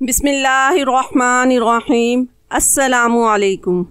बिस्मिल्लाहिर्रहमानिर्रहीम। अस्सलामुअलैकुम।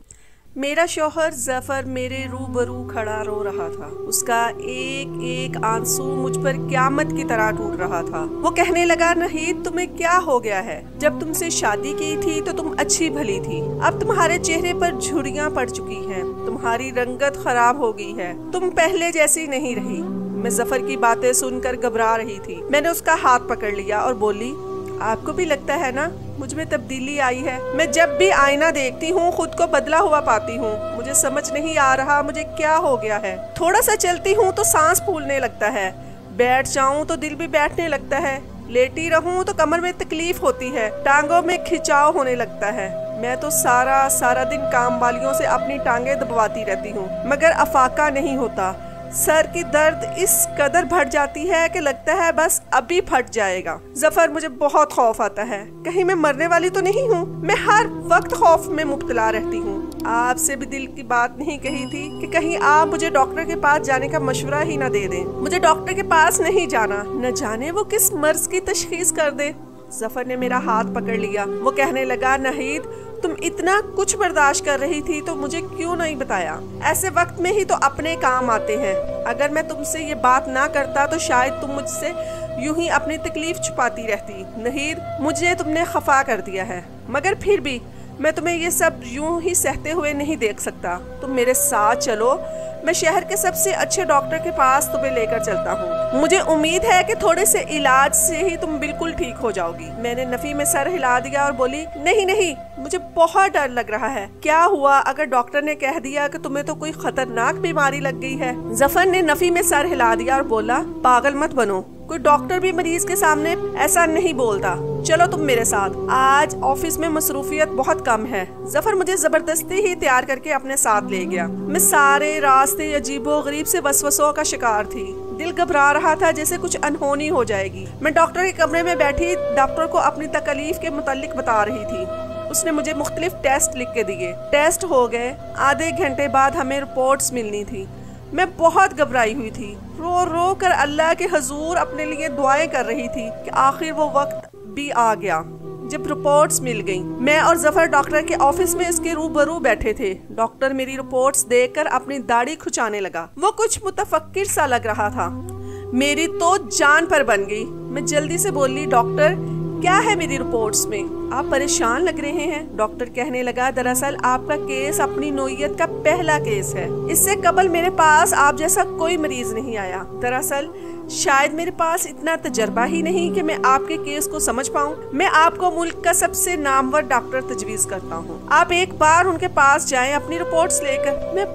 मेरा शौहर ज़फ़र मेरे रूबरू खड़ा रो रहा था। उसका एक एक आंसू मुझ पर क़यामत की तरह टूट रहा था। वो कहने लगा, नहीद तुम्हें क्या हो गया है? जब तुमसे शादी की थी तो तुम अच्छी भली थी, अब तुम्हारे चेहरे पर झुर्रियाँ पड़ चुकी हैं, तुम्हारी रंगत खराब हो गई है, तुम पहले जैसी नहीं रही। मैं ज़फ़र की बातें सुनकर घबरा रही थी। मैंने उसका हाथ पकड़ लिया और बोली, आपको भी लगता है ना मुझ में तब्दीली आई है? मैं जब भी आईना देखती हूँ खुद को बदला हुआ पाती हूँ। मुझे समझ नहीं आ रहा मुझे क्या हो गया है। थोड़ा सा चलती हूँ तो सांस फूलने लगता है, बैठ जाऊँ तो दिल भी बैठने लगता है, लेटी रहूँ तो कमर में तकलीफ होती है, टांगों में खिंचाव होने लगता है। मैं तो सारा दिन काम वालियों से अपनी टांगे दबवाती रहती हूँ मगर अफाका नहीं होता। सर की दर्द इस कदर बढ़ जाती है कि लगता है बस अभी फट जाएगा। ज़फ़र, मुझे बहुत खौफ आता है, कहीं मैं मरने वाली तो नहीं हूँ? मैं हर वक्त खौफ में मुब्तला रहती हूँ। आपसे भी दिल की बात नहीं कही थी कि कहीं आप मुझे डॉक्टर के पास जाने का मशवरा ही न दे दें। मुझे डॉक्टर के पास नहीं जाना, न जाने वो किस मर्ज की तशखीस कर दे। ज़फ़र ने मेरा हाथ पकड़ लिया। वो कहने लगा, नहीद तुम इतना कुछ बर्दाश्त कर रही थी तो मुझे क्यों नहीं बताया? ऐसे वक्त में ही तो अपने काम आते हैं। अगर मैं तुमसे ये बात ना करता तो शायद तुम मुझसे यूं ही अपनी तकलीफ छुपाती रहती। नहीद, मुझे तुमने खफा कर दिया है, मगर फिर भी मैं तुम्हें ये सब यूं ही सहते हुए नहीं देख सकता। तुम मेरे साथ चलो, मैं शहर के सबसे अच्छे डॉक्टर के पास तुम्हें लेकर चलता हूँ। मुझे उम्मीद है कि थोड़े से इलाज से ही तुम बिल्कुल ठीक हो जाओगी। मैंने नफी में सर हिला दिया और बोली, नहीं, मुझे बहुत डर लग रहा है। क्या हुआ अगर डॉक्टर ने कह दिया कि तुम्हें तो कोई खतरनाक बीमारी लग गई है? ज़फ़र ने नफी में सर हिला दिया और बोला, पागल मत बनो, कोई डॉक्टर भी मरीज के सामने ऐसा नहीं बोलता। चलो तुम मेरे साथ, आज ऑफिस में मसरूफियत बहुत कम है। ज़फ़र मुझे जबरदस्ती ही तैयार करके अपने साथ ले गया। मैं सारे रास्ते अजीबो गरीब से वसवसों का शिकार थी। दिल घबरा रहा था जैसे कुछ अनहोनी हो जाएगी। मैं डॉक्टर के कमरे में बैठी डॉक्टर को अपनी तकलीफ के मुतालिक बता रही थी। उसने मुझे मुख्तलिफ टेस्ट लिख के दिए। टेस्ट हो गए। आधे घंटे बाद हमें रिपोर्ट्स मिलनी थी। मैं बहुत घबराई हुई थी, रो कर अल्लाह के हजूर अपने लिए दुआएं कर रही थी कि आखिर वो वक्त भी आ गया जब रिपोर्ट्स मिल गईं। मैं और ज़फ़र डॉक्टर के ऑफिस में इसके रूबरू बैठे थे। डॉक्टर मेरी रिपोर्ट्स देखकर अपनी दाढ़ी खुचाने लगा। वो कुछ मुतफक्किर सा लग रहा था। मेरी तो जान पर बन गई। मैं जल्दी से बोली, डॉक्टर क्या है मेरी रिपोर्ट्स में? आप परेशान लग रहे हैं। डॉक्टर कहने लगा, दरअसल आपका केस अपनी नौइयत का पहला केस है। इससे कबल मेरे पास आप जैसा कोई मरीज नहीं आया। दरअसल शायद मेरे पास इतना तजर्बा ही नहीं कि मैं आपके केस को समझ पाऊं। मैं आपको मुल्क का सबसे नामवर डॉक्टर तजवीज करता हूं। आप एक बार उनके पास जाएं अपनी रिपोर्ट्स लेकर। मैं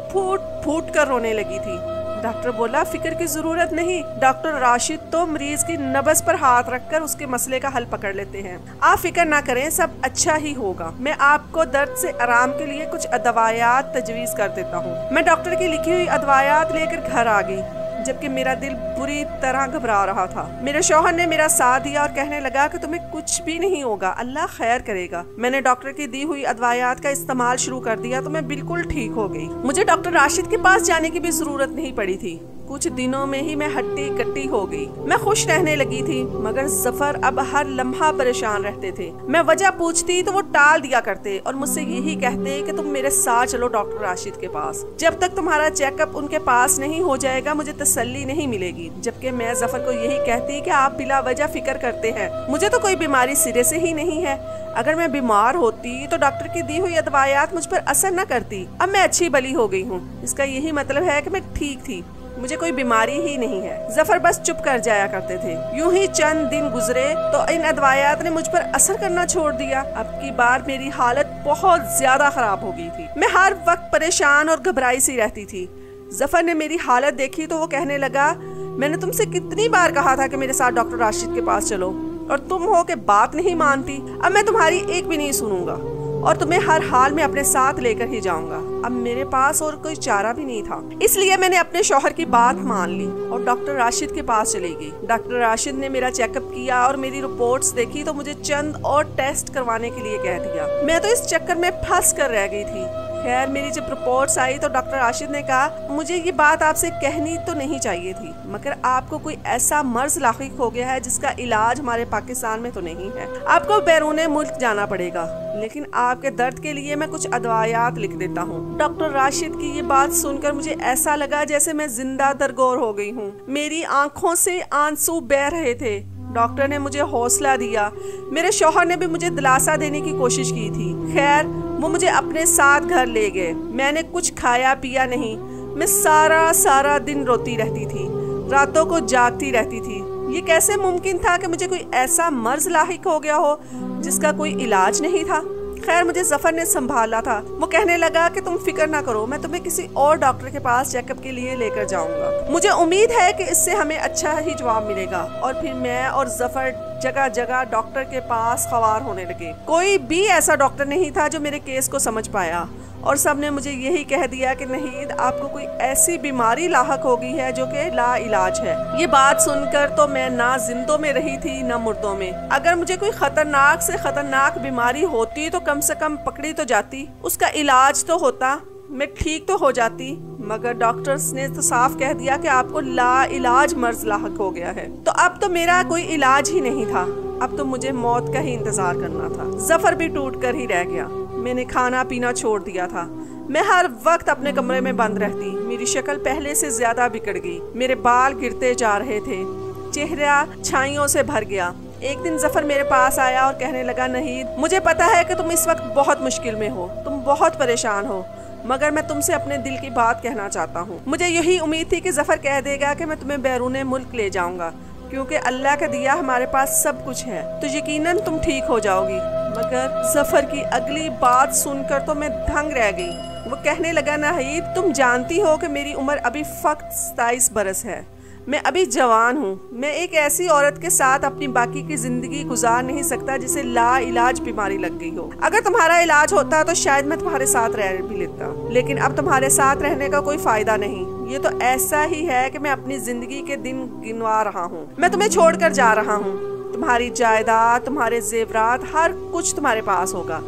फूट कर रोने लगी थी। डॉक्टर बोला, फिक्र की जरूरत नहीं, डॉक्टर राशिद तो मरीज की नब्ज पर हाथ रखकर उसके मसले का हल पकड़ लेते हैं। आप फिक्र ना करें, सब अच्छा ही होगा। मैं आपको दर्द से आराम के लिए कुछ अदवायात तजवीज कर देता हूँ। मैं डॉक्टर की लिखी हुई अदवायात लेकर घर आ गई, जबकि मेरा दिल बुरी तरह घबरा रहा था। मेरे शौहर ने मेरा साथ दिया और कहने लगा कि तुम्हें कुछ भी नहीं होगा, अल्लाह खैर करेगा। मैंने डॉक्टर की दी हुई अदवायात का इस्तेमाल शुरू कर दिया तो मैं बिल्कुल ठीक हो गई। मुझे डॉक्टर राशिद के पास जाने की भी जरूरत नहीं पड़ी थी। कुछ दिनों में ही मैं हट्टी कट्टी हो गई। मैं खुश रहने लगी थी, मगर ज़फ़र अब हर लम्हा परेशान रहते थे। मैं वजह पूछती तो वो टाल दिया करते और मुझसे यही कहते कि तुम मेरे साथ चलो डॉक्टर राशिद के पास। जब तक तुम्हारा चेकअप उनके पास नहीं हो जाएगा मुझे तसल्ली नहीं मिलेगी। जबकि मैं ज़फ़र को यही कहती कि आप बिला वजह फिक्र करते हैं, मुझे तो कोई बीमारी सिरे से ही नहीं है। अगर मैं बीमार होती तो डॉक्टर की दी हुई अदवायात मुझ पर असर न करती। अब मैं अच्छी भली हो गई हूँ, इसका यही मतलब है कि मैं ठीक थी, मुझे कोई बीमारी ही नहीं है। ज़फ़र बस चुप कर जाया करते थे। यूं ही चंद दिन गुजरे तो इन अदवायात ने मुझ पर असर करना छोड़ दिया। अब की बार मेरी हालत बहुत ज्यादा खराब हो गई थी। मैं हर वक्त परेशान और घबराई सी रहती थी। ज़फ़र ने मेरी हालत देखी तो वो कहने लगा, मैंने तुमसे कितनी बार कहा था कि मेरे साथ डॉक्टर राशिद के पास चलो और तुम हो के बात नहीं मानती। अब मैं तुम्हारी एक भी नहीं सुनूंगा और तुम्हें हर हाल में अपने साथ लेकर ही जाऊंगा। अब मेरे पास और कोई चारा भी नहीं था, इसलिए मैंने अपने शौहर की बात मान ली और डॉक्टर राशिद के पास चली गई। डॉक्टर राशिद ने मेरा चेकअप किया और मेरी रिपोर्ट्स देखी तो मुझे चंद और टेस्ट करवाने के लिए कह दिया। मैं तो इस चक्कर में फंस कर रह गई थी खैर मेरी जब रिपोर्ट्स आई तो डॉक्टर राशिद ने कहा मुझे ये बात आपसे कहनी तो नहीं चाहिए थी, मगर आपको कोई ऐसा मर्ज लाहिक हो गया है जिसका इलाज हमारे पाकिस्तान में तो नहीं है। आपको बैरूने मुल्क जाना पड़ेगा, लेकिन आपके दर्द के लिए मैं कुछ अदवायात लिख देता हूँ। डॉक्टर राशिद की ये बात सुनकर मुझे ऐसा लगा जैसे मैं जिंदा दरगोर हो गई हूँ। मेरी आंखों से आंसू बह रहे थे। डॉक्टर ने मुझे हौसला दिया। मेरे शौहर ने भी मुझे दिलासा देने की कोशिश की थी। खैर वो मुझे अपने साथ घर ले गए। मैंने कुछ खाया पिया नहीं। मैं सारा दिन रोती रहती थी, रातों को जागती रहती थी। ये कैसे मुमकिन था कि मुझे कोई ऐसा मर्ज लाहिक हो गया हो जिसका कोई इलाज नहीं था। खैर मुझे जफर ने संभाला था। वो कहने लगा कि तुम फिक्र ना करो, मैं तुम्हें किसी और डॉक्टर के पास चेकअप के लिए लेकर जाऊंगा। मुझे उम्मीद है कि इससे हमें अच्छा ही जवाब मिलेगा। और फिर मैं और जफर जगह जगह डॉक्टर के पास खवार होने लगे। कोई भी ऐसा डॉक्टर नहीं था जो मेरे केस को समझ पाया, और सब ने मुझे यही कह दिया कि नहीं, आपको कोई ऐसी बीमारी लाहक हो गई है जो कि ला इलाज है। ये बात सुनकर तो मैं ना जिंदों में रही थी ना मुर्दों में। अगर मुझे कोई खतरनाक से खतरनाक बीमारी होती तो कम से कम पकड़ी तो जाती, उसका इलाज तो होता, मैं ठीक तो हो जाती। मगर डॉक्टर्स ने तो साफ कह दिया कि आपको ला इलाज मर्ज लाहक हो गया है। तो अब तो मेरा कोई इलाज ही नहीं था, अब तो मुझे मौत का ही इंतजार करना था। जफर भी टूट कर ही रह गया। मैंने खाना पीना छोड़ दिया था। मैं हर वक्त अपने कमरे में बंद रहती। मेरी शक्ल पहले से ज्यादा बिगड़ गई। मेरे बाल गिरते जा रहे थे, चेहरा छाइयों से भर गया। एक दिन जफर मेरे पास आया और कहने लगा, नहीद मुझे पता है कि तुम इस वक्त बहुत मुश्किल में हो, तुम बहुत परेशान हो, मगर मैं तुमसे अपने दिल की बात कहना चाहता हूँ। मुझे यही उम्मीद थी कि जफर कह देगा कि मैं तुम्हें बैरूने मुल्क ले जाऊंगा, क्योंकि अल्लाह का दिया हमारे पास सब कुछ है, तो यकीनन तुम ठीक हो जाओगी। मगर जफर की अगली बात सुनकर तो मैं दंग रह गई। वो कहने लगा, नाहीद तुम जानती हो कि मेरी उम्र अभी फक्त 27 बरस है, मैं अभी जवान हूँ। मैं एक ऐसी औरत के साथ अपनी बाकी की जिंदगी गुजार नहीं सकता जिसे ला इलाज बीमारी लग गई हो। अगर तुम्हारा इलाज होता तो शायद मैं तुम्हारे साथ रह भी लेता, लेकिन अब तुम्हारे साथ रहने का कोई फायदा नहीं। ये तो ऐसा ही है कि मैं अपनी जिंदगी के दिन गिनवा रहा हूँ। मैं तुम्हें छोड़कर जा रहा हूँ। तुम्हारी जायदाद, तुम्हारे जेवरात, हर कुछ तुम्हारे पास होगा,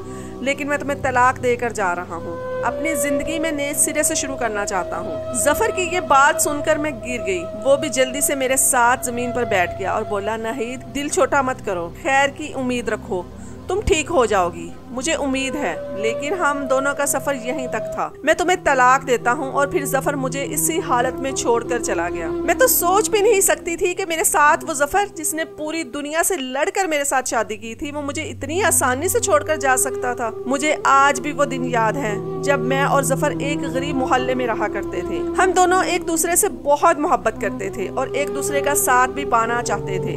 लेकिन मैं तुम्हें तलाक देकर जा रहा हूँ। अपनी जिंदगी में नए सिरे से शुरू करना चाहता हूँ। जफर की ये बात सुनकर मैं गिर गई। वो भी जल्दी से मेरे साथ जमीन पर बैठ गया और बोला, नाहीद दिल छोटा मत करो, खैर की उम्मीद रखो, तुम ठीक हो जाओगी, मुझे उम्मीद है। लेकिन हम दोनों का सफर यहीं तक था। मैं तुम्हें तलाक देता हूँ। और फिर जफर मुझे इसी हालत में छोड़कर चला गया। मैं तो सोच भी नहीं सकती थी कि मेरे साथ वो जफर, जिसने पूरी दुनिया से लड़कर मेरे साथ शादी की थी, वो मुझे इतनी आसानी से छोड़कर जा सकता था। मुझे आज भी वो दिन याद है जब मैं और जफर एक गरीब मोहल्ले में रहा करते थे। हम दोनों एक दूसरे से बहुत मोहब्बत करते थे और एक दूसरे का साथ भी पाना चाहते थे,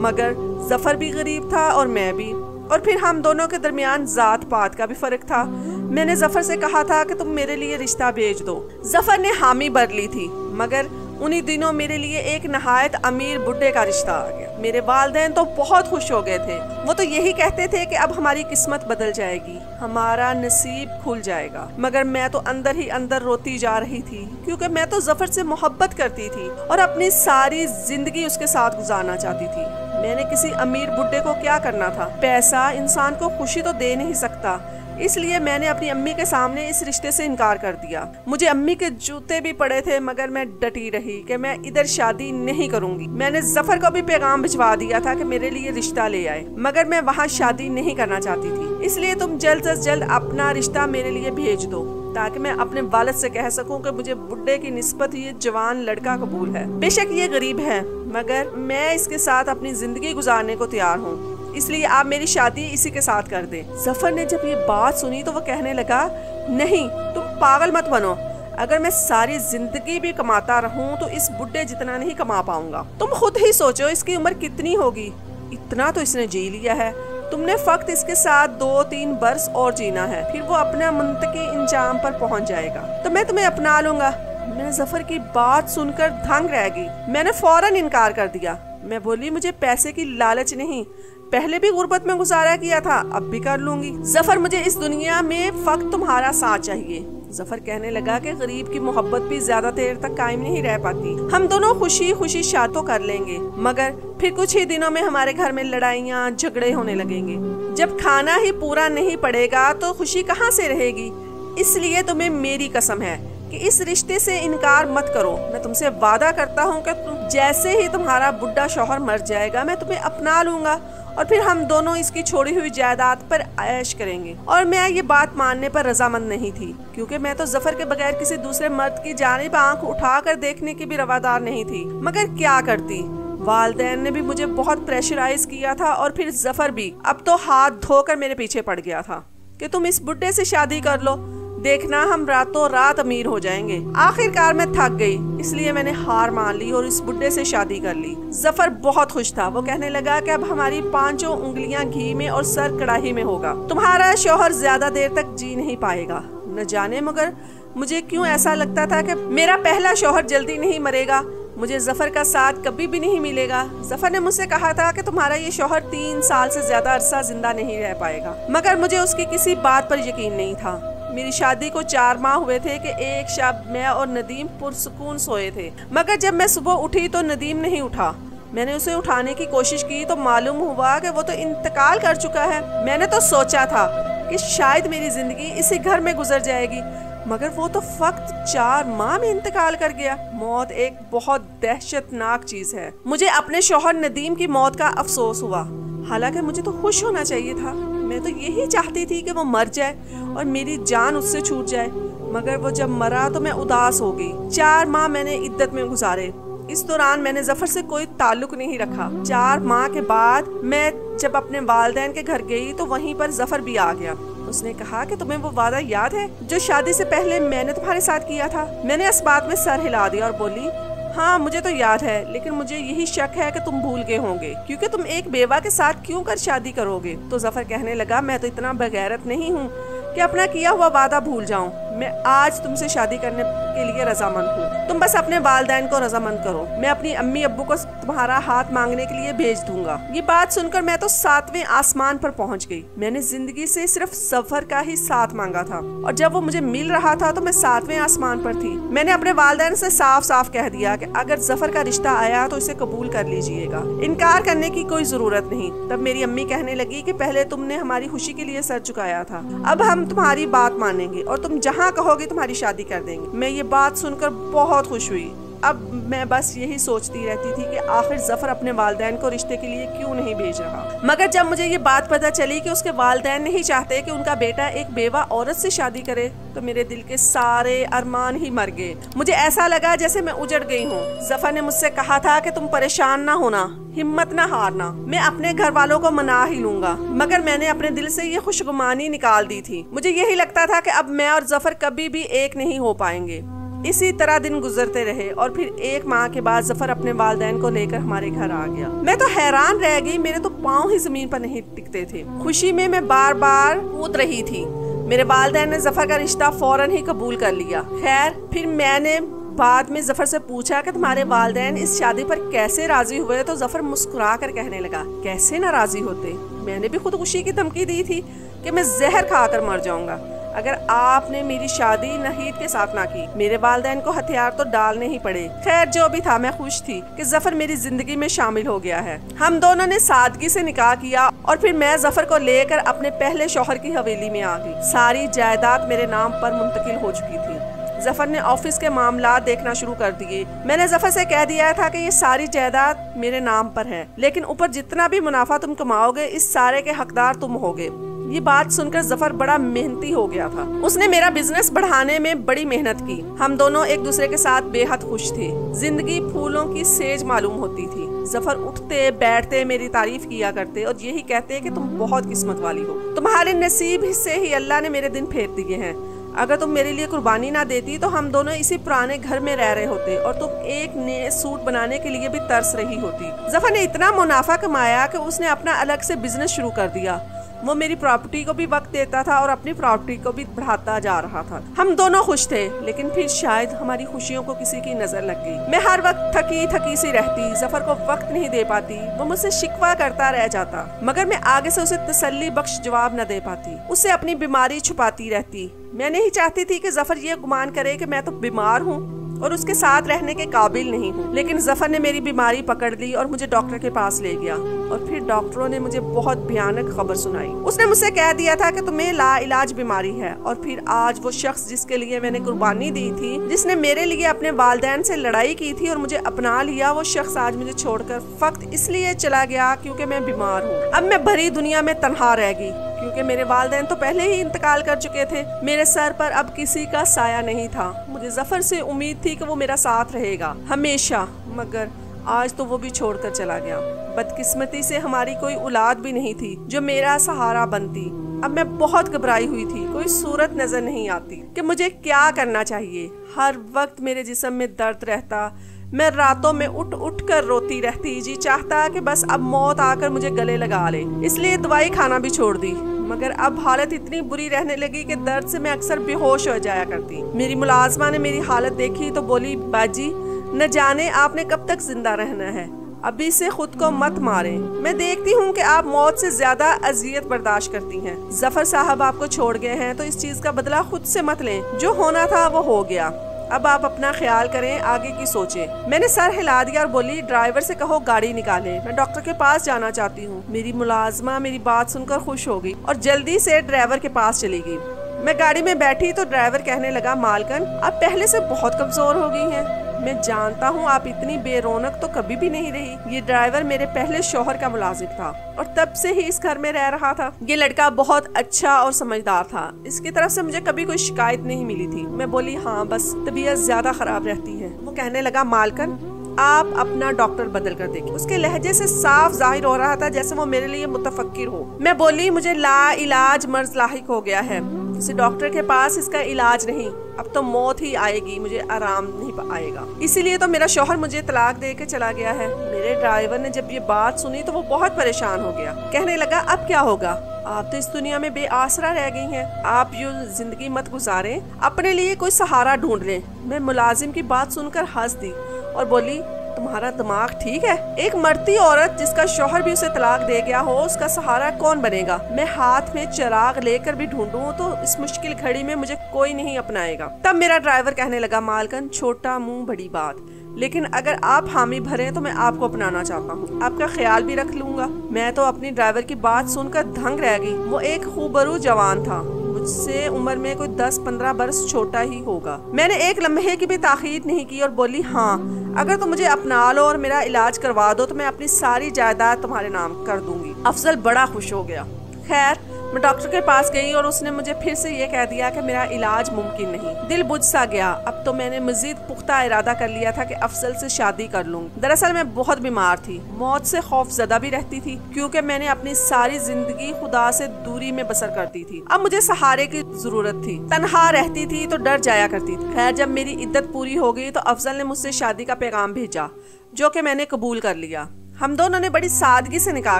मगर जफर भी गरीब था और मैं भी। और फिर हम दोनों के दरमियान जात पात का भी फर्क था। मैंने जफर से कहा था कि तुम मेरे लिए रिश्ता भेज दो। जफर ने हामी भर ली थी, मगर उन्हीं दिनों मेरे लिए एक नहायत अमीर बुड्ढे का रिश्ता आ गया। मेरे वालिदैन तो बहुत खुश हो गए थे। वो तो यही कहते थे कि अब हमारी किस्मत बदल जाएगी, हमारा नसीब खुल जाएगा। मगर मैं तो अंदर ही अंदर रोती जा रही थी, क्योंकि मैं तो जफर से मोहब्बत करती थी और अपनी सारी जिंदगी उसके साथ गुजारना चाहती थी। मैंने किसी अमीर बुड्ढे को क्या करना था? पैसा इंसान को खुशी तो दे नहीं सकता, इसलिए मैंने अपनी अम्मी के सामने इस रिश्ते से इनकार कर दिया। मुझे अम्मी के जूते भी पड़े थे, मगर मैं डटी रही कि मैं इधर शादी नहीं करूंगी। मैंने जफर को भी पैगाम भिजवा दिया था कि मेरे लिए रिश्ता ले आए, मगर मैं वहाँ शादी नहीं करना चाहती थी। इसलिए तुम जल्द से जल्द अपना रिश्ता मेरे लिए भेज दो, ताकि मैं अपने वालिद से कह सकूं कि मुझे बुड्ढे की निस्बत ये जवान लड़का कबूल है। बेशक ये गरीब है, मगर मैं इसके साथ अपनी जिंदगी गुजारने को तैयार हूँ, इसलिए आप मेरी शादी इसी के साथ कर दें। जफर ने जब ये बात सुनी तो वो कहने लगा, नहीं तुम पागल मत बनो, अगर मैं सारी जिंदगी भी कमाता रहूं तो इस बुड्ढे जितना नहीं कमा पाऊंगा। तुम खुद ही सोचो इसकी उम्र कितनी होगी, इतना तो इसने जी लिया है। तुमने फक्त इसके साथ 2-3 बरस और जीना है, फिर वो अपना मुंतकी इंजाम पर पहुंच जाएगा, तो मैं तुम्हें अपना लूंगा। मैं जफर की बात सुनकर दंग रह गई। मैंने फौरन इनकार कर दिया। मैं बोली, मुझे पैसे की लालच नहीं, पहले भी गुर्बत में गुजारा किया था, अब भी कर लूंगी। जफर मुझे इस दुनिया में फक्त तुम्हारा साथ चाहिए। जफर कहने लगा कि गरीब की मोहब्बत भी ज्यादा देर तक कायम नहीं रह पाती। हम दोनों खुशी खुशी शादी कर लेंगे, मगर फिर कुछ ही दिनों में हमारे घर में लड़ाइयाँ झगड़े होने लगेंगे। जब खाना ही पूरा नहीं पड़ेगा तो खुशी कहाँ से रहेगी? इसलिए तुम्हें मेरी कसम है कि इस रिश्ते से इनकार मत करो। मैं तुमसे वादा करता हूँ कि तुम जैसे ही तुम्हारा बुढ़ा शौहर मर जाएगा मैं तुम्हें अपना लूंगा और फिर हम दोनों इसकी छोड़ी हुई जायदाद पर ऐश करेंगे। और मैं ये बात मानने पर रजामंद नहीं थी, क्योंकि मैं तो जफर के बगैर किसी दूसरे मर्द की जानिब आंख उठाकर देखने की भी रवादार नहीं थी। मगर क्या करती, वालिदैन ने भी मुझे बहुत प्रेशराइज किया था और फिर जफर भी अब तो हाथ धोकर मेरे पीछे पड़ गया था कि तुम इस बुढ़े से शादी कर लो, देखना हम रातों रात अमीर हो जाएंगे। आखिरकार मैं थक गई, इसलिए मैंने हार मान ली और इस बुढ़े से शादी कर ली। जफर बहुत खुश था। वो कहने लगा कि अब हमारी 5 उंगलियां घी में और सर कढ़ाई में होगा। तुम्हारा शौहर ज्यादा देर तक जी नहीं पाएगा। न जाने मगर मुझे क्यों ऐसा लगता था कि मेरा पहला शौहर जल्दी नहीं मरेगा, मुझे जफर का साथ कभी भी नहीं मिलेगा। जफर ने मुझसे कहा था कि तुम्हारा ये शौहर 3 साल से ज्यादा अरसा जिंदा नहीं रह पाएगा, मगर मुझे उसकी किसी बात पर यकीन नहीं था। मेरी शादी को 4 माह हुए थे कि एक शब मैं और नदीम पुरसुकून सोए थे, मगर जब मैं सुबह उठी तो नदीम नहीं उठा। मैंने उसे उठाने की कोशिश की तो मालूम हुआ कि वो तो इंतकाल कर चुका है। मैंने तो सोचा था कि शायद मेरी जिंदगी इसी घर में गुजर जाएगी, मगर वो तो फक्त 4 माह में इंतकाल कर गया। मौत एक बहुत दहशतनाक चीज है। मुझे अपने शौहर नदीम की मौत का अफसोस हुआ, हालांकि मुझे तो खुश होना चाहिए था। मैं तो यही चाहती थी कि वो मर जाए और मेरी जान उससे छूट जाए, मगर वो जब मरा तो मैं उदास हो गई। 4 माह मैंने इद्दत में गुजारे। इस दौरान मैंने जफर से कोई ताल्लुक नहीं रखा। 4 माह के बाद मैं जब अपने वालिदैन के घर गई तो वहीं पर जफर भी आ गया। उसने कहा कि तुम्हें वो वादा याद है जो शादी से पहले मैंने तुम्हारे साथ किया था? मैंने इस बात में सर हिला दिया और बोली, हाँ मुझे तो याद है, लेकिन मुझे यही शक है कि तुम भूल गए होंगे, क्योंकि तुम एक बेवा के साथ क्यों कर शादी करोगे? तो जफर कहने लगा, मैं तो इतना बेगैरत नहीं हूँ कि अपना किया हुआ वादा भूल जाऊं। मैं आज तुमसे शादी करने के लिए रजामंद हूँ। तुम बस अपने वालिदैन को रजामंद करो। मैं अपनी अम्मी अब्बू को तुम्हारा हाथ मांगने के लिए भेज दूंगा। ये बात सुनकर मैं तो 7वें आसमान पर पहुँच गई। मैंने जिंदगी से सिर्फ सफर का ही साथ मांगा था और जब वो मुझे मिल रहा था तो मैं 7वें आसमान पर थी। मैंने अपने वालिदैन से साफ साफ कह दिया कि अगर जफर का रिश्ता आया तो इसे कबूल कर लीजिएगा, इनकार करने की कोई जरूरत नहीं। तब मेरी अम्मी कहने लगी कि पहले तुमने हमारी खुशी के लिए सर झुकाया था, अब हम तुम्हारी बात मानेंगे और तुम जहाँ कहोगे तुम्हारी शादी कर देंगे। मैं ये बात सुनकर बहुत खुश हुई। अब मैं बस यही सोचती रहती थी कि आखिर जफर अपने वालिदैन को रिश्ते के लिए क्यों नहीं भेज रहा। मगर जब मुझे ये बात पता चली कि उसके वालिदैन नहीं चाहते कि उनका बेटा एक बेवा औरत से शादी करे तो मेरे दिल के सारे अरमान ही मर गए। मुझे ऐसा लगा जैसे मैं उजड़ गई हूँ। जफर ने मुझसे कहा था कि तुम परेशान ना होना, हिम्मत ना हारना, मैं अपने घर वालों को मना ही लूंगा। मगर मैंने अपने दिल से ये खुशगुमानी निकाल दी थी। मुझे यही लगता था कि अब मैं और जफर कभी भी एक नहीं हो पाएंगे। इसी तरह दिन गुजरते रहे और फिर 1 माह के बाद जफर अपने वालिदैन को लेकर हमारे घर आ गया। मैं तो हैरान रह गई, मेरे तो पाँव ही जमीन पर नहीं टिकते थे। खुशी में मैं बार बार कूद रही थी। मेरे वालिदैन ने जफर का रिश्ता फौरन ही कबूल कर लिया। खैर फिर मैंने बाद में जफर से पूछा कि तुम्हारे वालिदैन इस शादी पर कैसे राजी हुए? तो जफर मुस्कुरा कर कहने लगा, कैसे नाराजी होते, मैंने भी खुदकुशी की धमकी दी थी कि मैं जहर खाकर मर जाऊंगा अगर आपने मेरी शादी नहीद के साथ ना की। मेरे वालिदैन को हथियार तो डालने ही पड़े। खैर जो भी था, मैं खुश थी कि जफर मेरी जिंदगी में शामिल हो गया है। हम दोनों ने सादगी से निकाह किया और फिर मैं जफर को लेकर अपने पहले शौहर की हवेली में आ गई। सारी जायदाद मेरे नाम पर मुंतकिल हो चुकी थी। जफर ने ऑफिस के मामला देखना शुरू कर दिए। मैंने जफर से कह दिया था कि ये सारी जायदाद मेरे नाम पर है, लेकिन ऊपर जितना भी मुनाफा तुम कमाओगे इस सारे के हकदार तुम होगे। ये बात सुनकर जफर बड़ा मेहनती हो गया था। उसने मेरा बिजनेस बढ़ाने में बड़ी मेहनत की। हम दोनों एक दूसरे के साथ बेहद खुश थे। जिंदगी फूलों की सेज मालूम होती थी। जफर उठते बैठते मेरी तारीफ किया करते और यही कहते कि तुम बहुत किस्मत वाली हो, तुम्हारे नसीब से ही अल्लाह ने मेरे दिन फेर दिए हैं। अगर तुम मेरे लिए कुर्बानी ना देती तो हम दोनों इसी पुराने घर में रह रहे होते और तुम एक नए सूट बनाने के लिए भी तरस रही होती। जफर ने इतना मुनाफा कमाया कि उसने अपना अलग से बिजनेस शुरू कर दिया। वो मेरी प्रॉपर्टी को भी वक्त देता था और अपनी प्रॉपर्टी को भी बढ़ाता जा रहा था। हम दोनों खुश थे, लेकिन फिर शायद हमारी खुशियों को किसी की नजर लग गई। मैं हर वक्त थकी थकी सी रहती, जफर को वक्त नहीं दे पाती। वो मुझसे शिकवा करता रह जाता, मगर मैं आगे से उसे तसल्ली बख्श जवाब न दे पाती। उससे अपनी बीमारी छुपाती रहती। मैं नहीं चाहती थी कि जफर ये गुमान करे कि मैं तो बीमार हूँ। और उसके साथ रहने के काबिल नहीं हूँ। लेकिन जफर ने मेरी बीमारी पकड़ ली और मुझे डॉक्टर के पास ले गया और फिर डॉक्टरों ने मुझे बहुत भयानक खबर सुनाई। उसने मुझसे कह दिया था कि तुम्हें लाइलाज बीमारी है। और फिर आज वो शख्स जिसके लिए मैंने कुर्बानी दी थी, जिसने मेरे लिए अपने वालिदैन से लड़ाई की थी और मुझे अपना लिया, वो शख्स आज मुझे छोड़कर फक्त इसलिए चला गया क्योंकि मैं बीमार हूँ। अब मैं भरी दुनिया में तन्हा रह गई क्योंकि मेरे वालिदैन तो पहले ही इंतकाल कर चुके थे। मेरे सर पर अब किसी का साया नहीं था। मुझे जफर से उम्मीद थी कि वो मेरा साथ रहेगा हमेशा, मगर आज तो वो भी छोड़कर चला गया। बदकिस्मती से हमारी कोई औलाद भी नहीं थी जो मेरा सहारा बनती। अब मैं बहुत घबराई हुई थी। कोई सूरत नजर नहीं आती कि मुझे क्या करना चाहिए। हर वक्त मेरे जिस्म में दर्द रहता। मैं रातों में उठ उठ कर रोती रहती। जी चाहता कि बस अब मौत आकर मुझे गले लगा ले। इसलिए दवाई खाना भी छोड़ दी। मगर अब हालत इतनी बुरी रहने लगी कि दर्द से मैं अक्सर बेहोश हो जाया करती। मेरी मुलाजमा ने मेरी हालत देखी तो बोली, बाजी न जाने आपने कब तक जिंदा रहना है, अभी से खुद को मत मारे। मैं देखती हूँ कि आप मौत से ज्यादा अजियत बर्दाश्त करती हैं। जफर साहब आपको छोड़ गए हैं तो इस चीज का बदला खुद से मत लें। जो होना था वो हो गया। अब आप अपना ख्याल करें, आगे की सोचें। मैंने सर हिला दिया और बोली, ड्राइवर से कहो गाड़ी निकाले, मैं डॉक्टर के पास जाना चाहती हूँ। मेरी मुलाजमा मेरी बात सुनकर खुश हो गई और जल्दी से ड्राइवर के पास चली गई। मैं गाड़ी में बैठी तो ड्राइवर कहने लगा, मालकन आप पहले से बहुत कमजोर हो गई हैं। मैं जानता हूँ आप इतनी बेरौनक तो कभी भी नहीं रही। ये ड्राइवर मेरे पहले शौहर का मुलाजिम था और तब से ही इस घर में रह रहा था। ये लड़का बहुत अच्छा और समझदार था। इसकी तरफ से मुझे कभी कोई शिकायत नहीं मिली थी। मैं बोली, हाँ बस तबीयत ज्यादा खराब रहती है। वो कहने लगा, मालकन आप अपना डॉक्टर बदल कर देखिए। उसके लहजे से साफ जाहिर हो रहा था जैसे वो मेरे लिए मुतफक्किर हो। मैं बोली, मुझे लाइलाज मर्ज लाहिक हो गया है, किसी डॉक्टर के पास इसका इलाज नहीं, अब तो मौत ही आएगी, मुझे आराम नहीं आएगा। इसीलिए तो मेरा शौहर मुझे तलाक दे के चला गया है। मेरे ड्राइवर ने जब ये बात सुनी तो वो बहुत परेशान हो गया। कहने लगा, अब क्या होगा, आप तो इस दुनिया में बेआसरा रह गई हैं। आप यूं जिंदगी मत गुजारें, अपने लिए कोई सहारा ढूंढ लें। मैं मुलाजिम की बात सुनकर हंस दी और बोली, तुम्हारा दिमाग ठीक है? एक मरती औरत जिसका शौहर भी उसे तलाक दे गया हो, उसका सहारा कौन बनेगा? मैं हाथ में चिराग लेकर भी ढूंढूं तो इस मुश्किल घड़ी में मुझे कोई नहीं अपनाएगा। तब मेरा ड्राइवर कहने लगा, मालकन छोटा मुंह बड़ी बात, लेकिन अगर आप हामी भरे तो मैं आपको अपनाना चाहता हूँ, आपका ख्याल भी रख लूंगा। मैं तो अपनी ड्राइवर की बात सुनकर दंग रह गई। वो एक खूबरू जवान था, मुझसे उम्र में कोई 10-15 बरस छोटा ही होगा। मैंने एक लम्हे की भी ताखीर नहीं की और बोली, हाँ अगर तुम मुझे अपना लो और मेरा इलाज करवा दो तो मैं अपनी सारी जायदाद तुम्हारे नाम कर दूंगी। अफजल बड़ा खुश हो गया। खैर मैं डॉक्टर के पास गई और उसने मुझे फिर से ये कह दिया कि मेरा इलाज मुमकिन नहीं। दिल बुझ सा गया। अब तो मैंने मजीद पुख्ता इरादा कर लिया था कि अफजल से शादी कर लूंगी। दरअसल मैं बहुत बीमार थी, मौत से खौफ ज़दा भी रहती थी क्योंकि मैंने अपनी सारी जिंदगी खुदा से दूरी में बसर करती थी। अब मुझे सहारे की जरूरत थी। तनहा रहती थी तो डर जाया करती थी। खैर जब मेरी इद्दत पूरी हो गई तो अफजल ने मुझसे शादी का पैगाम भेजा, जो कि मैंने कबूल कर लिया। हम दोनों ने बड़ी सादगी से निकाह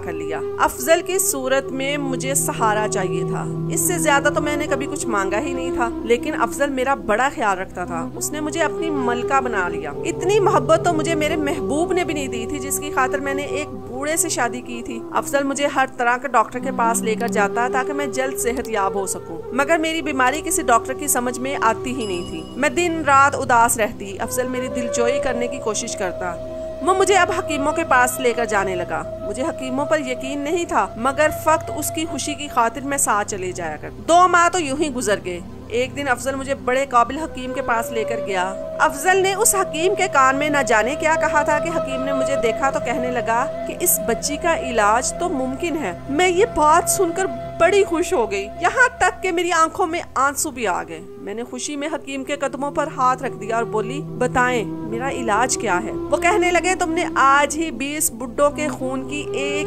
कर लिया। अफजल की सूरत में मुझे सहारा चाहिए था, इससे ज्यादा तो मैंने कभी कुछ मांगा ही नहीं था। लेकिन अफजल मेरा बड़ा ख्याल रखता था। उसने मुझे अपनी मलका बना लिया। इतनी मोहब्बत तो मुझे मेरे महबूब ने भी नहीं दी थी, जिसकी खातिर मैंने एक बूढ़े से शादी की थी। अफजल मुझे हर तरह के डॉक्टर के पास लेकर जाता ताकि मैं जल्द सेहतयाब हो सकूं, मगर मेरी बीमारी किसी डॉक्टर की समझ में आती ही नहीं थी। मैं दिन रात उदास रहती। अफजल मेरी दिलजोई करने की कोशिश करता। वो मुझे अब हकीमों के पास लेकर जाने लगा। मुझे हकीमों पर यकीन नहीं था, मगर फक्त उसकी खुशी की खातिर मैं साथ चले जाया कर। 2 माह तो यूं ही गुजर गए। एक दिन अफजल मुझे बड़े काबिल हकीम के पास लेकर गया। अफजल ने उस हकीम के कान में न जाने क्या कहा था कि हकीम ने मुझे देखा तो कहने लगा कि इस बच्ची का इलाज तो मुमकिन है। मैं ये बात सुनकर बड़ी खुश हो गई, यहाँ तक कि मेरी आंखों में आंसू भी आ गए। मैंने खुशी में हकीम के कदमों पर हाथ रख दिया और बोली, बताएं मेरा इलाज क्या है? वो कहने लगे, तुमने आज ही 20 बुड्ढों के खून की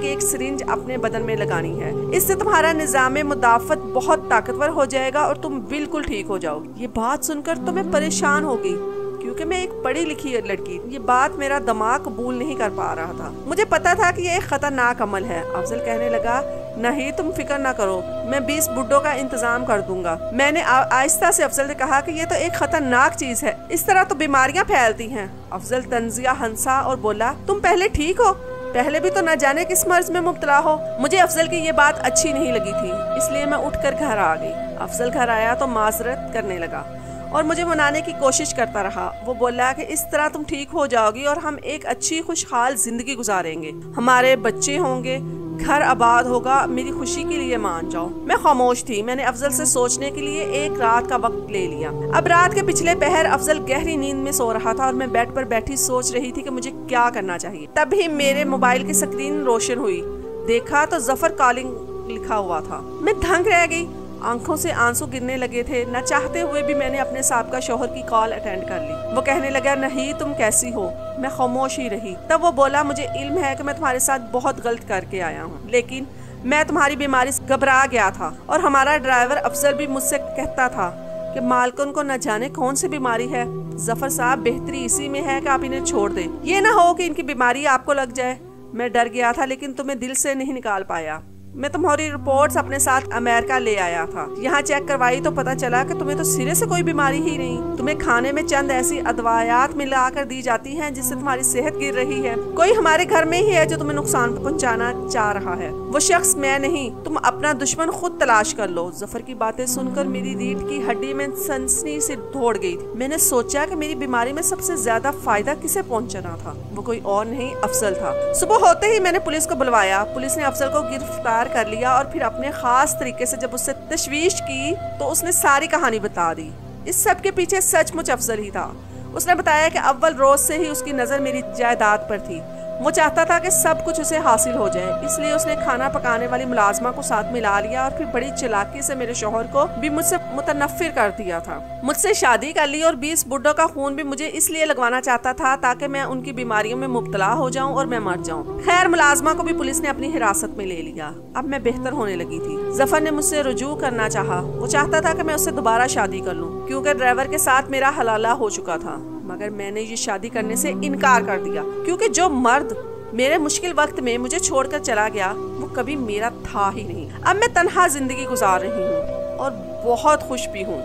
एक सिरिंज अपने बदन में लगानी है। इससे तुम्हारा निजाम मुदाफत बहुत ताकतवर हो जाएगा और तुम बिल्कुल ठीक हो जाओगे। ये बात सुनकर तो मैं परेशान हो गई क्योंकि मैं एक पढ़ी लिखी लड़की। ये बात मेरा दिमाग कबूल नहीं कर पा रहा था। मुझे पता था कि ये एक खतरनाक अमल है। अफजल कहने लगा, नहीं तुम फिक्र ना करो, मैं 20 बुड्ढों का इंतजाम कर दूंगा। मैंने आहिस्ता से अफजल से कहा कि ये तो एक खतरनाक चीज है, इस तरह तो बीमारियां फैलती हैं। अफजल तंजिया हंसा और बोला, तुम पहले ठीक हो, पहले भी तो न जाने किस मर्ज में मुब्तला हो। मुझे अफजल की ये बात अच्छी नहीं लगी थी, इसलिए मैं उठकर घर आ गई। अफजल घर आया तो माजरत करने लगा और मुझे मनाने की कोशिश करता रहा। वो बोला कि इस तरह तुम ठीक हो जाओगी और हम एक अच्छी खुशहाल जिंदगी गुजारेंगे, हमारे बच्चे होंगे, घर आबाद होगा, मेरी खुशी के लिए मान जाओ। मैं खामोश थी। मैंने अफजल से सोचने के लिए एक रात का वक्त ले लिया। अब रात के पिछले पहर अफजल गहरी नींद में सो रहा था और मैं बेड पर बैठी सोच रही थी कि मुझे क्या करना चाहिए। तभी मेरे मोबाइल की स्क्रीन रोशन हुई। देखा तो जफर कॉलिंग लिखा हुआ था। मैं दंग रह गई। आंखों से आंसू गिरने लगे थे। न चाहते हुए भी मैंने अपने साबका शौहर की कॉल अटेंड कर ली। वो कहने लगा, नहीं तुम कैसी हो? मैं खामोश ही रही। तब वो बोला, मुझे इल्म है कि मैं तुम्हारे साथ बहुत गलत करके आया हूँ, लेकिन मैं तुम्हारी बीमारी से घबरा गया था और हमारा ड्राइवर अफजल भी मुझसे कहता था कि मालकन को न जाने कौन सी बीमारी है। जफर साहब, बेहतरी इसी में है कि आप इन्हें छोड़ दें। ये ना हो कि इनकी बीमारी आपको लग जाए। मैं डर गया था लेकिन तुम्हें दिल से नहीं निकाल पाया। मैं तुम्हारी रिपोर्ट्स अपने साथ अमेरिका ले आया था। यहाँ चेक करवाई तो पता चला कि तुम्हें तो सिरे से कोई बीमारी ही नहीं। तुम्हें खाने में चंद ऐसी अदवायात मिलाकर दी जाती हैं जिससे तुम्हारी सेहत गिर रही है। कोई हमारे घर में ही है जो तुम्हें नुकसान पहुँचाना चाह रहा है। वो शख्स मैं नहीं, तुम अपना दुश्मन खुद तलाश कर लो। जफर की बातें सुनकर मेरी रीढ़ की हड्डी में सनसनी से दौड़ गई थी। मैंने सोचा कि मेरी बीमारी में सबसे ज्यादा फायदा किसे पहुँचना था। वो कोई और नहीं, अफजल था। सुबह होते ही मैंने पुलिस को बुलवाया। पुलिस ने अफजल को गिरफ्तार कर लिया और फिर अपने खास तरीके से जब उससे तशवीश की तो उसने सारी कहानी बता दी। इस सब के पीछे सचमुच अफजल ही था। उसने बताया कि अव्वल रोज से ही उसकी नजर मेरी जायदाद पर थी। वो चाहता था कि सब कुछ उसे हासिल हो जाए, इसलिए उसने खाना पकाने वाली मुलाजमा को साथ मिला लिया और फिर बड़ी चालाकी से मेरे शौहर को भी मुझसे मुतनफिर कर दिया था। मुझसे शादी कर ली और 20 बुड्ढों का खून भी मुझे इसलिए लगवाना चाहता था ताकि मैं उनकी बीमारियों में मुब्तला हो जाऊं और मैं मर जाऊं। खैर, मुलाजमा को भी पुलिस ने अपनी हिरासत में ले लिया। अब मैं बेहतर होने लगी थी। जफर ने मुझसे रुजू करना चाहा। वो चाहता था कि मैं उससे दोबारा शादी कर लूं क्योंकि ड्राइवर के साथ मेरा हलाला हो चुका था, मगर मैंने ये शादी करने से इनकार कर दिया क्योंकि जो मर्द मेरे मुश्किल वक्त में मुझे छोड़कर चला गया वो कभी मेरा था ही नहीं। अब मैं तन्हा जिंदगी गुजार रही हूँ और बहुत खुश भी हूँ।